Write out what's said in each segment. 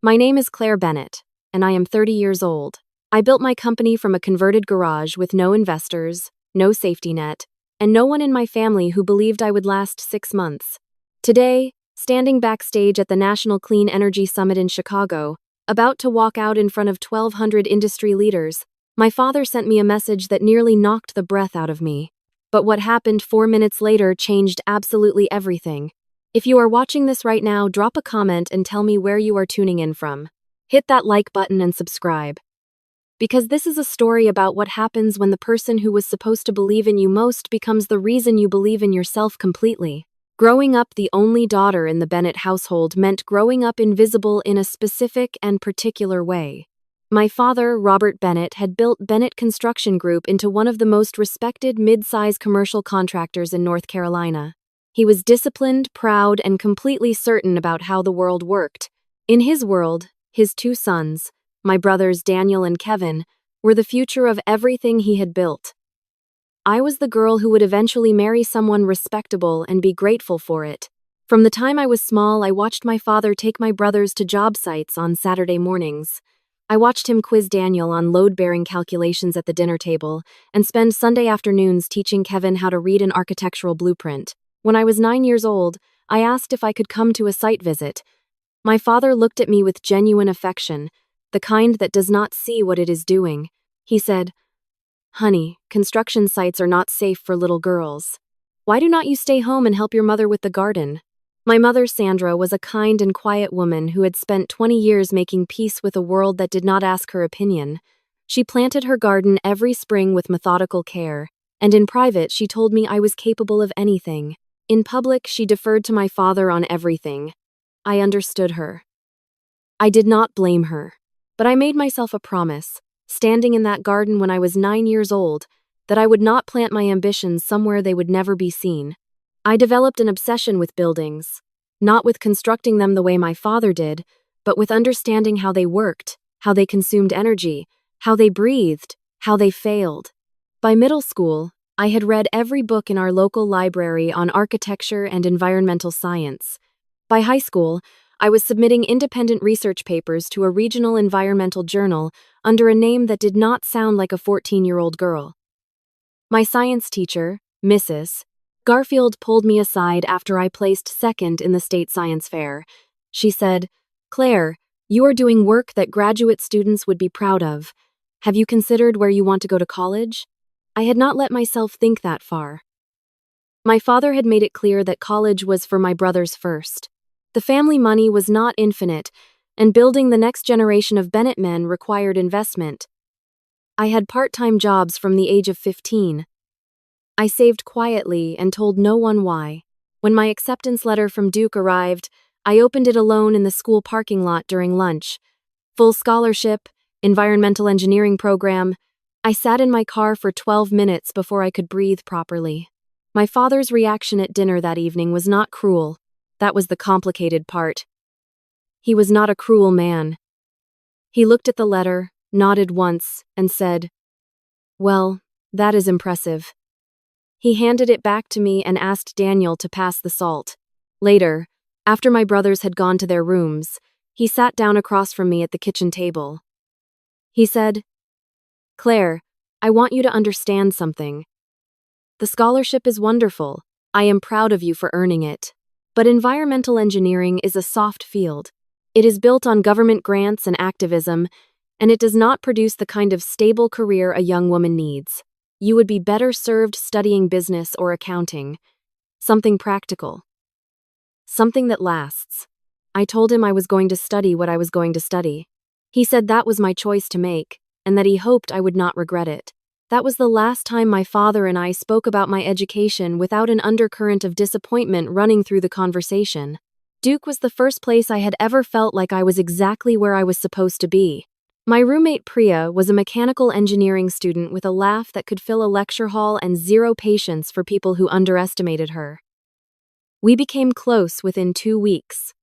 My name is Claire Bennett, and I am 30 years old. I built my company from a converted garage with no investors, no safety net, and no one in my family who believed I would last 6 months. Today, standing backstage at the National Clean Energy Summit in Chicago, about to walk out in front of 1,200 industry leaders, my father sent me a message that nearly knocked the breath out of me. But what happened 4 minutes later changed absolutely everything. If you are watching this right now, drop a comment and tell me where you are tuning in from. Hit that like button and subscribe. Because this is a story about what happens when the person who was supposed to believe in you most becomes the reason you believe in yourself completely. Growing up the only daughter in the Bennett household meant growing up invisible in a specific and particular way. My father, Robert Bennett, had built Bennett Construction Group into one of the most respected mid-size commercial contractors in North Carolina. He was disciplined, proud, and completely certain about how the world worked. In his world, his two sons, my brothers Daniel and Kevin, were the future of everything he had built. I was the girl who would eventually marry someone respectable and be grateful for it. From the time I was small, I watched my father take my brothers to job sites on Saturday mornings. I watched him quiz Daniel on load-bearing calculations at the dinner table and spend Sunday afternoons teaching Kevin how to read an architectural blueprint. When I was 9 years old, I asked if I could come to a site visit. My father looked at me with genuine affection, the kind that does not see what it is doing. He said, "Honey, construction sites are not safe for little girls. Why do not you stay home and help your mother with the garden?" My mother, Sandra, was a kind and quiet woman who had spent 20 years making peace with a world that did not ask her opinion. She planted her garden every spring with methodical care, and in private she told me I was capable of anything. In public, she deferred to my father on everything. I understood her. I did not blame her, but I made myself a promise, standing in that garden when I was 9 years old, that I would not plant my ambitions somewhere they would never be seen. I developed an obsession with buildings, not with constructing them the way my father did, but with understanding how they worked, how they consumed energy, how they breathed, how they failed. By middle school, I had read every book in our local library on architecture and environmental science. By high school, I was submitting independent research papers to a regional environmental journal under a name that did not sound like a 14-year-old girl. My science teacher, Mrs. Garfield, pulled me aside after I placed second in the state science fair. She said, "Claire, you are doing work that graduate students would be proud of. Have you considered where you want to go to college?" I had not let myself think that far. My father had made it clear that college was for my brothers first. The family money was not infinite, and building the next generation of Bennett men required investment. I had part-time jobs from the age of 15. I saved quietly and told no one why. When my acceptance letter from Duke arrived, I opened it alone in the school parking lot during lunch. Full scholarship, environmental engineering program. I sat in my car for 12 minutes before I could breathe properly. My father's reaction at dinner that evening was not cruel. That was the complicated part. He was not a cruel man. He looked at the letter, nodded once, and said, "Well, that is impressive." He handed it back to me and asked Daniel to pass the salt. Later, after my brothers had gone to their rooms, he sat down across from me at the kitchen table. He said, "Claire, I want you to understand something. The scholarship is wonderful. I am proud of you for earning it. But environmental engineering is a soft field. It is built on government grants and activism, and it does not produce the kind of stable career a young woman needs. You would be better served studying business or accounting. Something practical. Something that lasts." I told him I was going to study what I was going to study. He said that was my choice to make, and that he hoped I would not regret it. That was the last time my father and I spoke about my education without an undercurrent of disappointment running through the conversation. Duke was the first place I had ever felt like I was exactly where I was supposed to be. My roommate Priya was a mechanical engineering student with a laugh that could fill a lecture hall and zero patience for people who underestimated her. We became close within 2 weeks.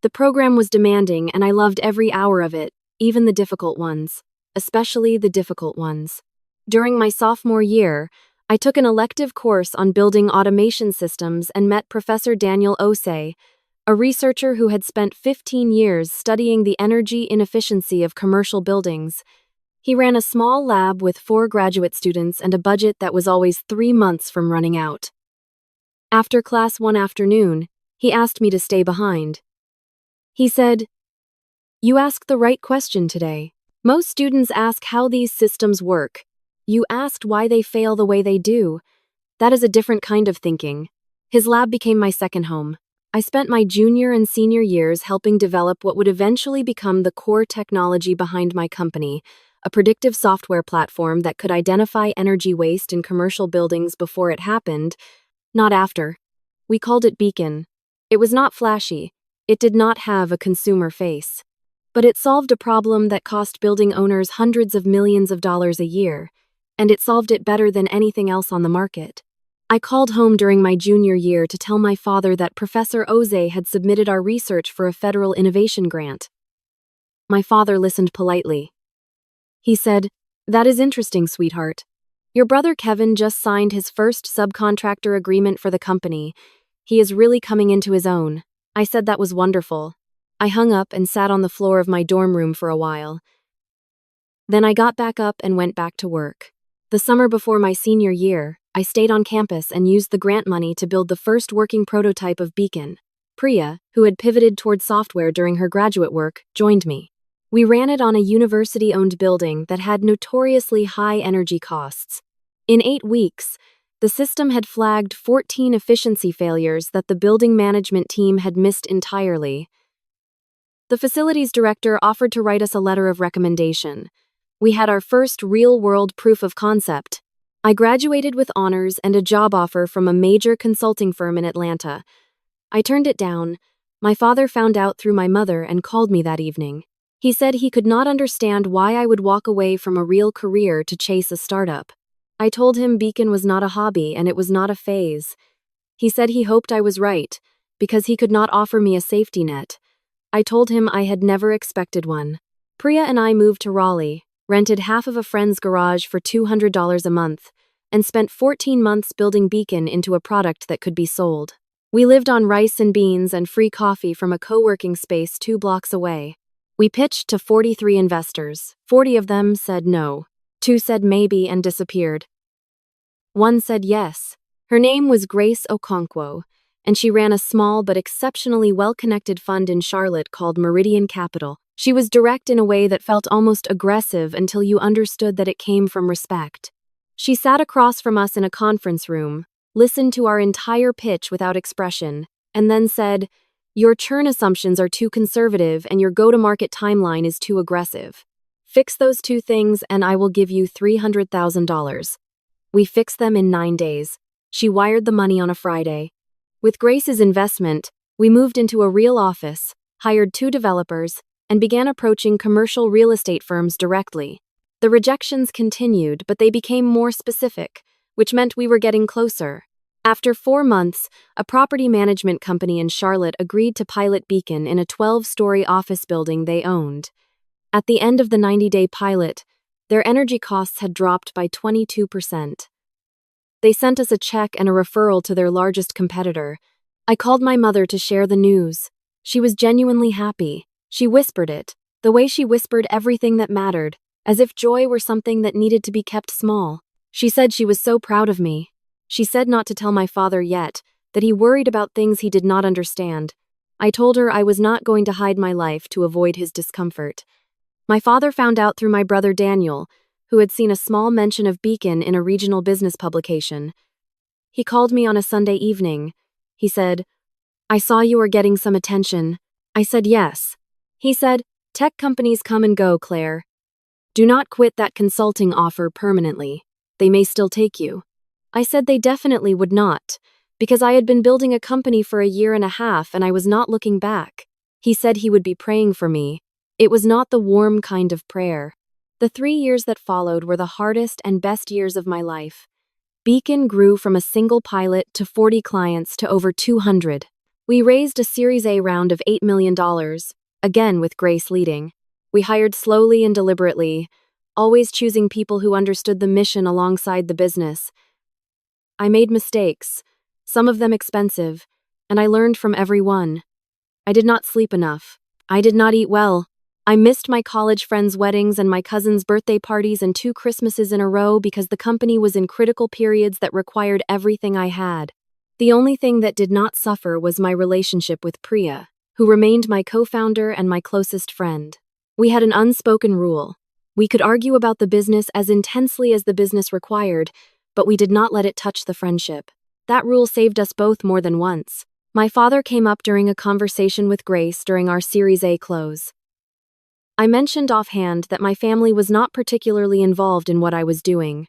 The program was demanding and I loved every hour of it, even the difficult ones, especially the difficult ones. During my sophomore year, I took an elective course on building automation systems and met Professor Daniel Osei, a researcher who had spent 15 years studying the energy inefficiency of commercial buildings. He ran a small lab with 4 graduate students and a budget that was always 3 months from running out. After class one afternoon, he asked me to stay behind. He said, "You asked the right question today. Most students ask how these systems work. You asked why they fail the way they do. That is a different kind of thinking." His lab became my second home. I spent my junior and senior years helping develop what would eventually become the core technology behind my company, a predictive software platform that could identify energy waste in commercial buildings before it happened, not after. We called it Beacon. It was not flashy. It did not have a consumer face. But it solved a problem that cost building owners hundreds of millions of dollars a year, and it solved it better than anything else on the market. I called home during my junior year to tell my father that Professor Oze had submitted our research for a federal innovation grant. My father listened politely. He said, "That is interesting, sweetheart. Your brother Kevin just signed his first subcontractor agreement for the company. He is really coming into his own." I said that was wonderful. I hung up and sat on the floor of my dorm room for a while. Then I got back up and went back to work. The summer before my senior year, I stayed on campus and used the grant money to build the first working prototype of Beacon. Priya, who had pivoted toward software during her graduate work, joined me. We ran it on a university-owned building that had notoriously high energy costs. In 8 weeks, the system had flagged 14 efficiency failures that the building management team had missed entirely. The facilities director offered to write us a letter of recommendation. We had our first real-world proof of concept. I graduated with honors and a job offer from a major consulting firm in Atlanta. I turned it down. My father found out through my mother and called me that evening. He said he could not understand why I would walk away from a real career to chase a startup. I told him Beacon was not a hobby and it was not a phase. He said he hoped I was right, because he could not offer me a safety net. I told him I had never expected one. Priya and I moved to Raleigh, rented half of a friend's garage for $200 a month, and spent 14 months building Beacon into a product that could be sold. We lived on rice and beans and free coffee from a co-working space 2 blocks away. We pitched to 43 investors. 40 of them said no. 2 said maybe and disappeared. 1 said yes. Her name was Grace Okonkwo, and she ran a small but exceptionally well-connected fund in Charlotte called Meridian Capital. She was direct in a way that felt almost aggressive until you understood that it came from respect. She sat across from us in a conference room, listened to our entire pitch without expression, and then said, "Your churn assumptions are too conservative and your go-to-market timeline is too aggressive. Fix those 2 things and I will give you $300,000. We fixed them in 9 days. She wired the money on a Friday. With Grace's investment, we moved into a real office, hired 2 developers, and began approaching commercial real estate firms directly. The rejections continued, but they became more specific, which meant we were getting closer. After 4 months, a property management company in Charlotte agreed to pilot Beacon in a 12-story office building they owned. At the end of the 90-day pilot, their energy costs had dropped by 22%. They sent us a check and a referral to their largest competitor. I called my mother to share the news. She was genuinely happy. She whispered it, the way she whispered everything that mattered, as if joy were something that needed to be kept small. She said she was so proud of me. She said not to tell my father yet, that he worried about things he did not understand. I told her I was not going to hide my life to avoid his discomfort. My father found out through my brother Daniel, who had seen a small mention of Beacon in a regional business publication. He called me on a Sunday evening. He said, "I saw you were getting some attention." I said yes. He said, "Tech companies come and go, Claire. Do not quit that consulting offer permanently. They may still take you." I said they definitely would not, because I had been building a company for a year and a half and I was not looking back. He said he would be praying for me. It was not the warm kind of prayer. The 3 years that followed were the hardest and best years of my life. Beacon grew from a single pilot to 40 clients to over 200. We raised a Series A round of $8 million, again with Grace leading. We hired slowly and deliberately, always choosing people who understood the mission alongside the business. I made mistakes, some of them expensive, and I learned from every one. I did not sleep enough. I did not eat well. I missed my college friends' weddings and my cousin's birthday parties and 2 Christmases in a row because the company was in critical periods that required everything I had. The only thing that did not suffer was my relationship with Priya, who remained my co-founder and my closest friend. We had an unspoken rule. We could argue about the business as intensely as the business required, but we did not let it touch the friendship. That rule saved us both more than once. My father came up during a conversation with Grace during our Series A close. I mentioned offhand that my family was not particularly involved in what I was doing.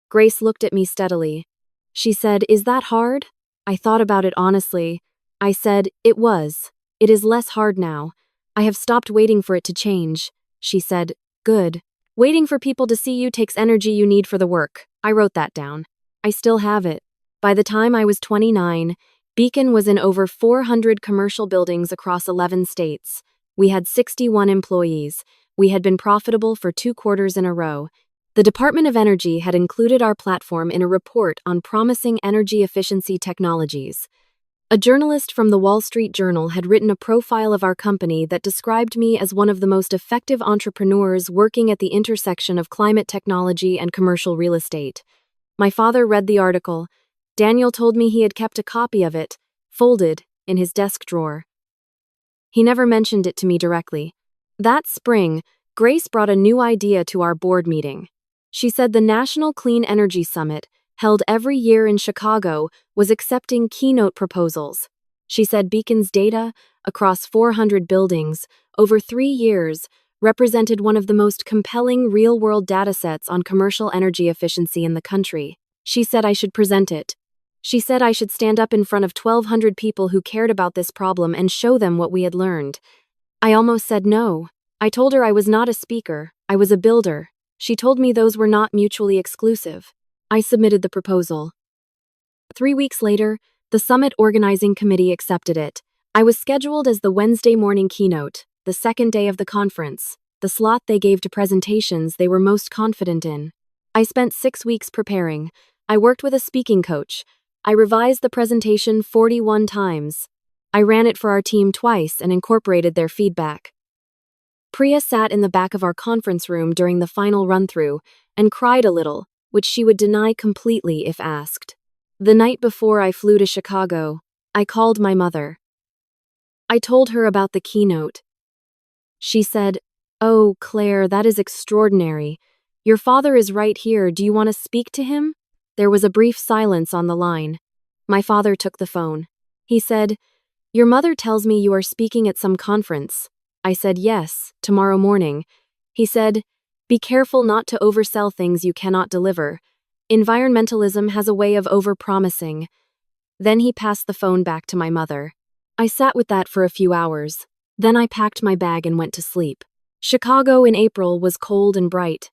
Grace looked at me steadily. She said, "Is that hard?" I thought about it honestly. I said, "It was. It is less hard now. I have stopped waiting for it to change." She said, "Good. Waiting for people to see you takes energy you need for the work." I wrote that down. I still have it. By the time I was 29, Beacon was in over 400 commercial buildings across 11 states. We had 61 employees. We had been profitable for 2 quarters in a row. The Department of Energy had included our platform in a report on promising energy efficiency technologies. A journalist from the Wall Street Journal had written a profile of our company that described me as one of the most effective entrepreneurs working at the intersection of climate technology and commercial real estate. My father read the article. Daniel told me he had kept a copy of it, folded, in his desk drawer. He never mentioned it to me directly. That spring, Grace brought a new idea to our board meeting. She said the National Clean Energy Summit, held every year in Chicago, was accepting keynote proposals. She said Beacon's data, across 400 buildings, over 3 years, represented one of the most compelling real-world datasets on commercial energy efficiency in the country. She said I should present it. She said I should stand up in front of 1,200 people who cared about this problem and show them what we had learned. I almost said no. I told her I was not a speaker, I was a builder. She told me those were not mutually exclusive. I submitted the proposal. 3 weeks later, the summit organizing committee accepted it. I was scheduled as the Wednesday morning keynote, the second day of the conference, the slot they gave to presentations they were most confident in. I spent 6 weeks preparing. I worked with a speaking coach. I revised the presentation 41 times. I ran it for our team twice and incorporated their feedback. Priya sat in the back of our conference room during the final run-through and cried a little, which she would deny completely if asked. The night before I flew to Chicago, I called my mother. I told her about the keynote. She said, "Oh, Claire, that is extraordinary. Your father is right here. Do you want to speak to him?" There was a brief silence on the line. My father took the phone. He said, "Your mother tells me you are speaking at some conference." I said, "Yes, tomorrow morning." He said, "Be careful not to oversell things you cannot deliver. Environmentalism has a way of over-promising." Then he passed the phone back to my mother. I sat with that for a few hours. Then I packed my bag and went to sleep. Chicago in April was cold and bright.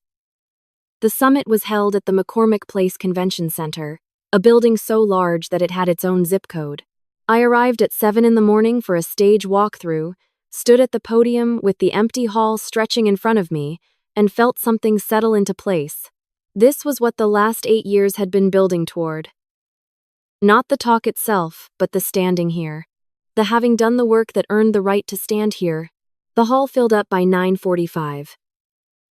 The summit was held at the McCormick Place Convention Center, a building so large that it had its own zip code. I arrived at 7 in the morning for a stage walkthrough, stood at the podium with the empty hall stretching in front of me, and felt something settle into place. This was what the last 8 years had been building toward. Not the talk itself, but the standing here. The having done the work that earned the right to stand here. The hall filled up by 9:45.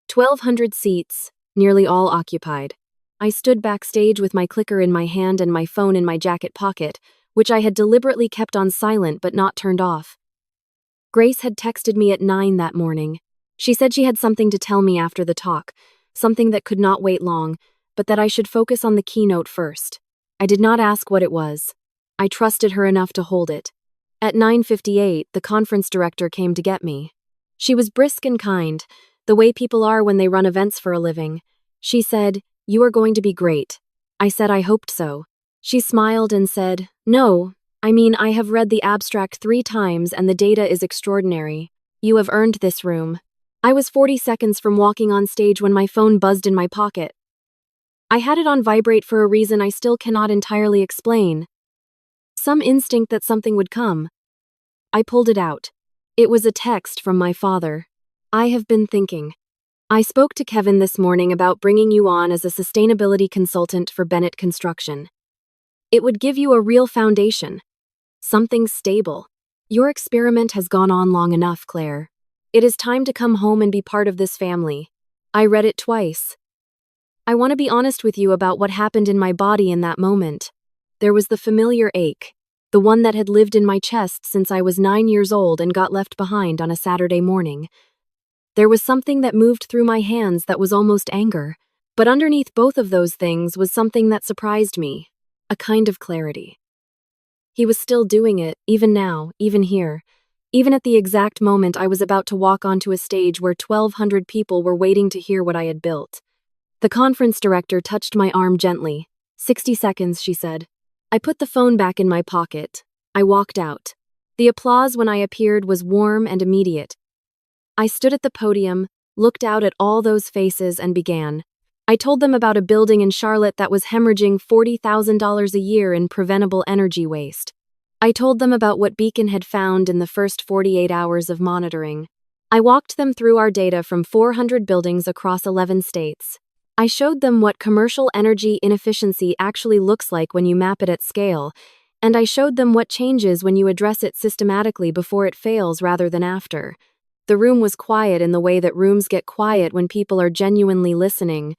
1,200 seats, nearly all occupied. I stood backstage with my clicker in my hand and my phone in my jacket pocket, which I had deliberately kept on silent but not turned off. Grace had texted me at 9 that morning. She said she had something to tell me after the talk, something that could not wait long, but that I should focus on the keynote first. I did not ask what it was. I trusted her enough to hold it. At 9:58, the conference director came to get me. She was brisk and kind, the way people are when they run events for a living. She said, "You are going to be great." I said I hoped so. She smiled and said, "No, I have read the abstract 3 times and the data is extraordinary. You have earned this room." I was 40 seconds from walking on stage when my phone buzzed in my pocket. I had it on vibrate for a reason I still cannot entirely explain. Some instinct that something would come. I pulled it out. It was a text from my father. "I have been thinking. I spoke to Kevin this morning about bringing you on as a sustainability consultant for Bennett Construction. It would give you a real foundation. Something stable. Your experiment has gone on long enough, Claire. It is time to come home and be part of this family. I read it twice. I want to be honest with you about what happened in my body in that moment. There was the familiar ache, the one that had lived in my chest since I was 9 years old and got left behind on a Saturday morning. There was something that moved through my hands that was almost anger, but underneath both of those things was something that surprised me, a kind of clarity. He was still doing it, even now, even here, even at the exact moment I was about to walk onto a stage where 1,200 people were waiting to hear what I had built. The conference director touched my arm gently. 60 seconds, she said. I put the phone back in my pocket. I walked out. The applause when I appeared was warm and immediate. I stood at the podium, looked out at all those faces, and began. I told them about a building in Charlotte that was hemorrhaging $40,000 a year in preventable energy waste. I told them about what Beacon had found in the first 48 hours of monitoring. I walked them through our data from 400 buildings across 11 states. I showed them what commercial energy inefficiency actually looks like when you map it at scale, and I showed them what changes when you address it systematically before it fails rather than after. The room was quiet in the way that rooms get quiet when people are genuinely listening.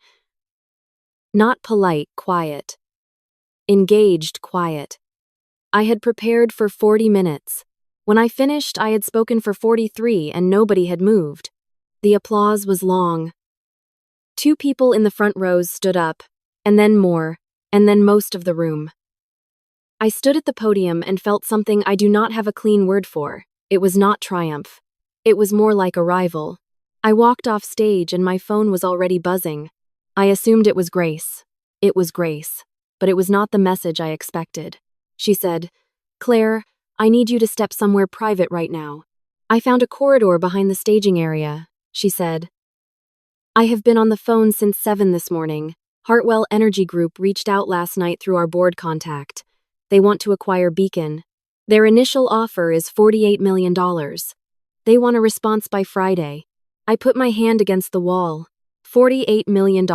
Not polite quiet. Engaged quiet. I had prepared for 40 minutes. When I finished, I had spoken for 43 and nobody had moved. The applause was long. 2 people in the front rows stood up, and then more, and then most of the room. I stood at the podium and felt something I do not have a clean word for. It was not triumph. It was more like arrival. I walked off stage and my phone was already buzzing. I assumed it was Grace. It was Grace, but it was not the message I expected. She said, "Claire, I need you to step somewhere private right now. I found a corridor behind the staging area," she said. I have been on the phone since 7 this morning. Hartwell Energy Group reached out last night through our board contact. They want to acquire Beacon. Their initial offer is $48 million. They want a response by Friday. I put my hand against the wall. $48 million.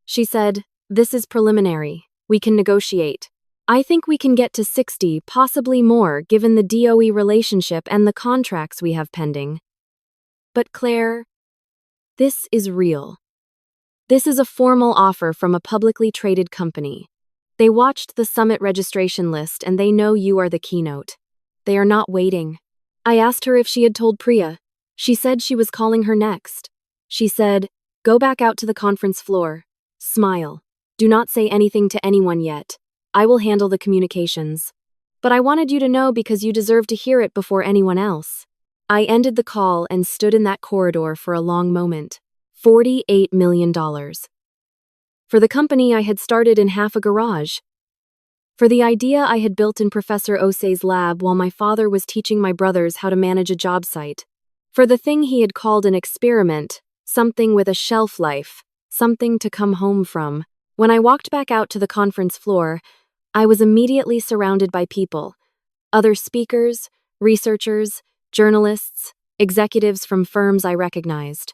She said, "This is preliminary. We can negotiate. I think we can get to 60, possibly more, given the DOE relationship and the contracts we have pending." But Claire, this is real. This is a formal offer from a publicly traded company. They watched the summit registration list and they know you are the keynote. They are not waiting. I asked her if she had told Priya. She said she was calling her next. She said, "Go back out to the conference floor. Smile. Do not say anything to anyone yet. I will handle the communications. But I wanted you to know because you deserve to hear it before anyone else." I ended the call and stood in that corridor for a long moment. $48 million. For the company I had started in half a garage. For the idea I had built in Professor Osei's lab while my father was teaching my brothers how to manage a job site. For the thing he had called an experiment, something with a shelf life, something to come home from. When I walked back out to the conference floor, I was immediately surrounded by people. Other speakers, researchers, journalists, executives from firms I recognized.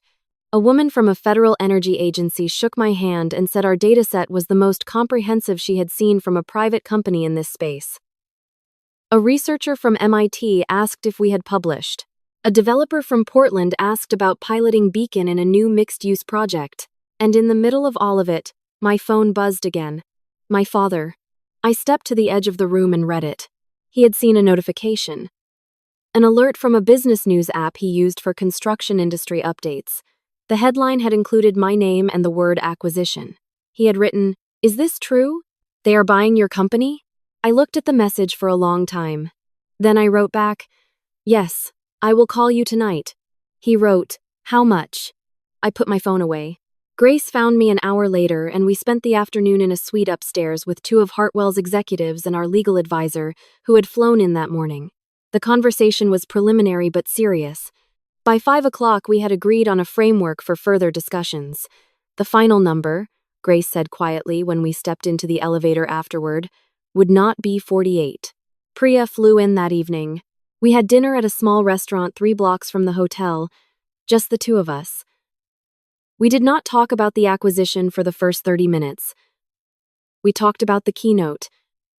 A woman from a federal energy agency shook my hand and said our dataset was the most comprehensive she had seen from a private company in this space. A researcher from MIT asked if we had published. A developer from Portland asked about piloting Beacon in a new mixed-use project. And in the middle of all of it, my phone buzzed again. My father. I stepped to the edge of the room and read it. He had seen a notification. An alert from a business news app he used for construction industry updates. The headline had included my name and the word acquisition. He had written, "Is this true? They are buying your company?" I looked at the message for a long time. Then I wrote back, "Yes, I will call you tonight." He wrote, "How much?" I put my phone away. Grace found me an hour later and we spent the afternoon in a suite upstairs with 2 of Hartwell's executives and our legal advisor, who had flown in that morning. The conversation was preliminary but serious. By 5 o'clock, we had agreed on a framework for further discussions. The final number, Grace said quietly when we stepped into the elevator afterward, would not be 48. Priya flew in that evening. We had dinner at a small restaurant 3 blocks from the hotel, just the 2 of us. We did not talk about the acquisition for the first 30 minutes. We talked about the keynote.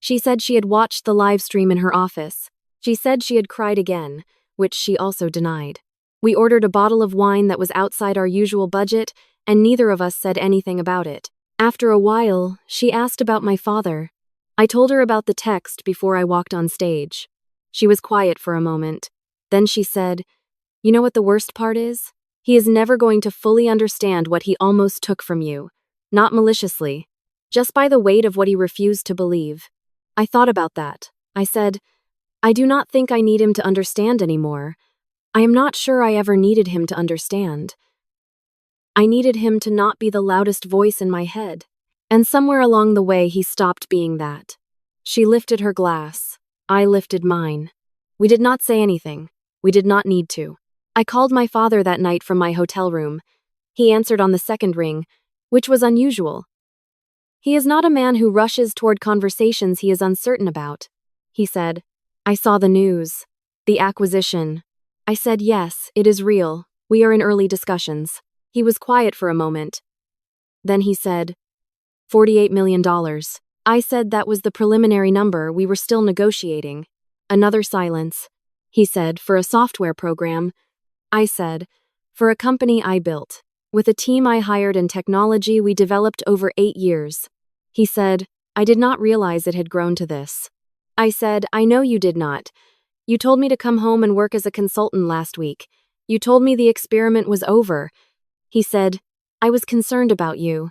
She said she had watched the live stream in her office. She said she had cried again, which she also denied. We ordered a bottle of wine that was outside our usual budget, and neither of us said anything about it. After a while, she asked about my father. I told her about the text before I walked on stage. She was quiet for a moment. Then she said, "You know what the worst part is? He is never going to fully understand what he almost took from you. Not maliciously. Just by the weight of what he refused to believe." I thought about that. I said, "I do not think I need him to understand anymore. I am not sure I ever needed him to understand. I needed him to not be the loudest voice in my head." And somewhere along the way, he stopped being that. She lifted her glass. I lifted mine. We did not say anything. We did not need to. I called my father that night from my hotel room. He answered on the second ring, which was unusual. He is not a man who rushes toward conversations he is uncertain about. He said, "I saw the news. The acquisition." I said, "Yes, it is real. We are in early discussions." He was quiet for a moment. Then he said, $48 million. I said that was the preliminary number, we were still negotiating. Another silence. He said, "For a software program." I said, "For a company I built. With a team I hired and technology we developed over 8 years." He said, "I did not realize it had grown to this." I said, "I know you did not. You told me to come home and work as a consultant last week. You told me the experiment was over." He said, "I was concerned about you."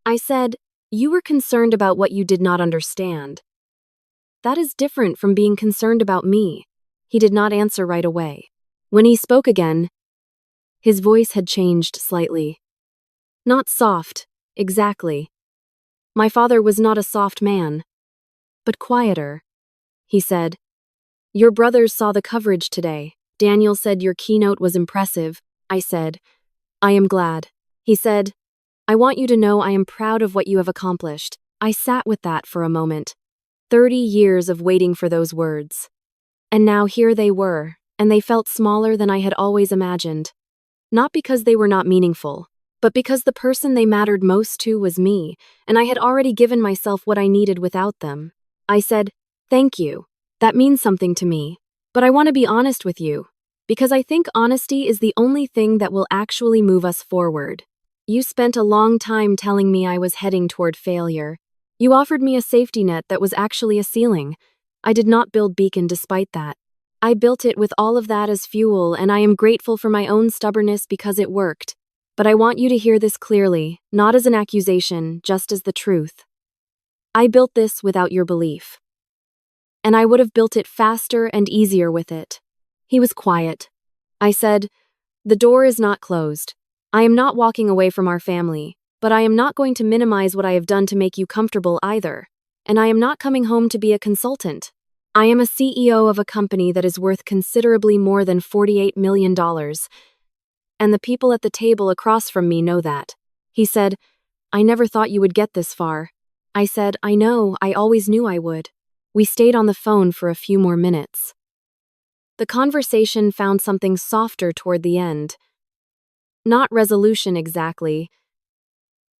I said, "You were concerned about what you did not understand. That is different from being concerned about me." He did not answer right away. When he spoke again, his voice had changed slightly. Not soft, exactly. My father was not a soft man, but quieter. He said, "Your brothers saw the coverage today. Daniel said your keynote was impressive." I said, "I am glad." He said, "I want you to know I am proud of what you have accomplished." I sat with that for a moment. 30 years of waiting for those words. And now here they were, and they felt smaller than I had always imagined. Not because they were not meaningful, but because the person they mattered most to was me, and I had already given myself what I needed without them. I said, "Thank you. That means something to me. But I want to be honest with you, because I think honesty is the only thing that will actually move us forward. You spent a long time telling me I was heading toward failure. You offered me a safety net that was actually a ceiling. I did not build Beacon despite that. I built it with all of that as fuel, and I am grateful for my own stubbornness because it worked. But I want you to hear this clearly, not as an accusation, just as the truth. I built this without your belief. And I would have built it faster and easier with it." He was quiet. I said, "The door is not closed. I am not walking away from our family, but I am not going to minimize what I have done to make you comfortable either. And I am not coming home to be a consultant. I am a CEO of a company that is worth considerably more than $48 million. And the people at the table across from me know that." He said, "I never thought you would get this far." I said, "I know, I always knew I would." We stayed on the phone for a few more minutes. The conversation found something softer toward the end. Not resolution exactly,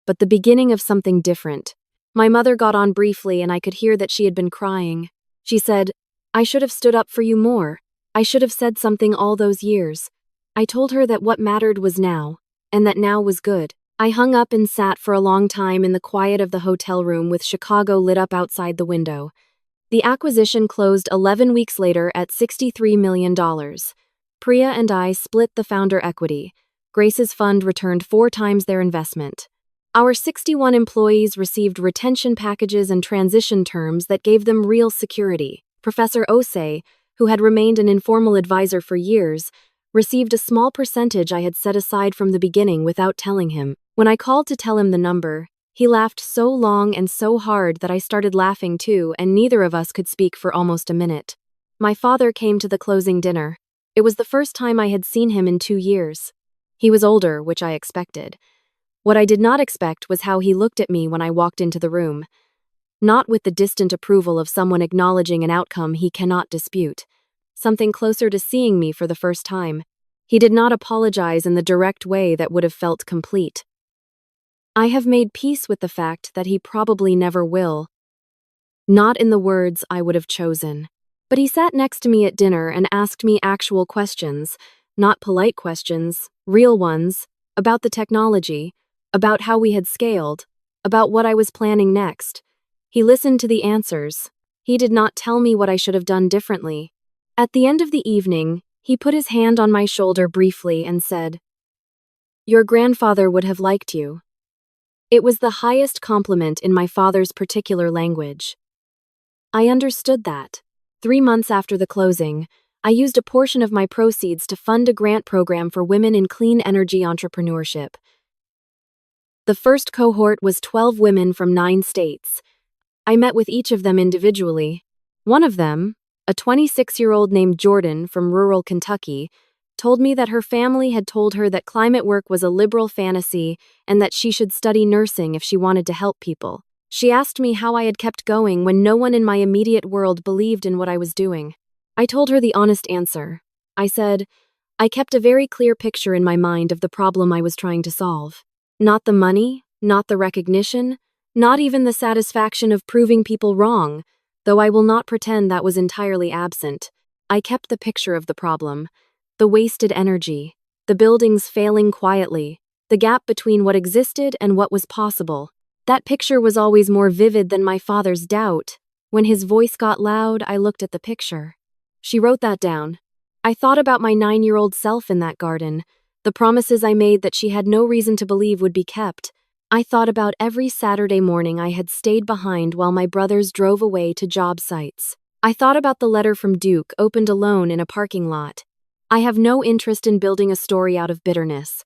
but the beginning of something different. My mother got on briefly, and I could hear that she had been crying. She said, "I should have stood up for you more. I should have said something all those years." I told her that what mattered was now, and that now was good. I hung up and sat for a long time in the quiet of the hotel room with Chicago lit up outside the window. The acquisition closed 11 weeks later at $63 million. Priya and I split the founder equity. Grace's fund returned 4 times their investment. Our 61 employees received retention packages and transition terms that gave them real security. Professor Osei, who had remained an informal advisor for years, received a small percentage I had set aside from the beginning without telling him. When I called to tell him the number, he laughed so long and so hard that I started laughing too, and neither of us could speak for almost a minute. My father came to the closing dinner. It was the first time I had seen him in 2 years. He was older, which I expected. What I did not expect was how he looked at me when I walked into the room. Not with the distant approval of someone acknowledging an outcome he cannot dispute. Something closer to seeing me for the first time. He did not apologize in the direct way that would have felt complete. I have made peace with the fact that he probably never will. Not in the words I would have chosen. But he sat next to me at dinner and asked me actual questions, not polite questions, real ones, about the technology, about how we had scaled, about what I was planning next. He listened to the answers. He did not tell me what I should have done differently. At the end of the evening, he put his hand on my shoulder briefly and said, "Your grandfather would have liked you." It was the highest compliment in my father's particular language. I understood that. 3 months after the closing, I used a portion of my proceeds to fund a grant program for women in clean energy entrepreneurship. The first cohort was 12 women from 9 states. I met with each of them individually. One of them, a 26-year-old named Jordan from rural Kentucky, told me that her family had told her that climate work was a liberal fantasy and that she should study nursing if she wanted to help people. She asked me how I had kept going when no one in my immediate world believed in what I was doing. I told her the honest answer. I said, I kept a very clear picture in my mind of the problem I was trying to solve. Not the money, not the recognition, not even the satisfaction of proving people wrong, though I will not pretend that was entirely absent. I kept the picture of the problem, the wasted energy, the buildings failing quietly, the gap between what existed and what was possible. That picture was always more vivid than my father's doubt. When his voice got loud, I looked at the picture. She wrote that down. I thought about my 9-year-old self in that garden, the promises I made that she had no reason to believe would be kept. I thought about every Saturday morning I had stayed behind while my brothers drove away to job sites. I thought about the letter from Duke opened alone in a parking lot. I have no interest in building a story out of bitterness.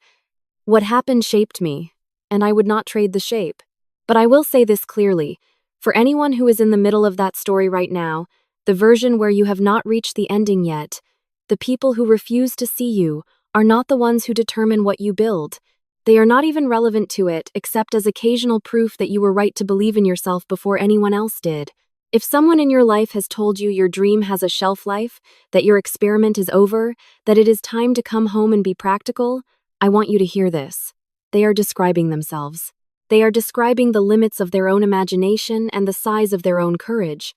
What happened shaped me, and I would not trade the shape. But I will say this clearly, for anyone who is in the middle of that story right now, the version where you have not reached the ending yet, the people who refuse to see you are not the ones who determine what you build. They are not even relevant to it, except as occasional proof that you were right to believe in yourself before anyone else did. If someone in your life has told you your dream has a shelf life, that your experiment is over, that it is time to come home and be practical, I want you to hear this. They are describing themselves. They are describing the limits of their own imagination and the size of their own courage.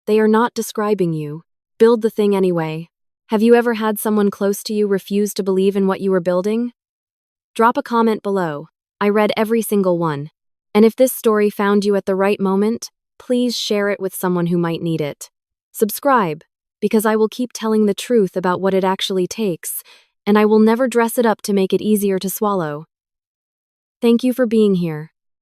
They are not describing you. Build the thing anyway. Have you ever had someone close to you refuse to believe in what you were building? Drop a comment below. I read every single one. And if this story found you at the right moment, please share it with someone who might need it. Subscribe, because I will keep telling the truth about what it actually takes, and I will never dress it up to make it easier to swallow. Thank you for being here.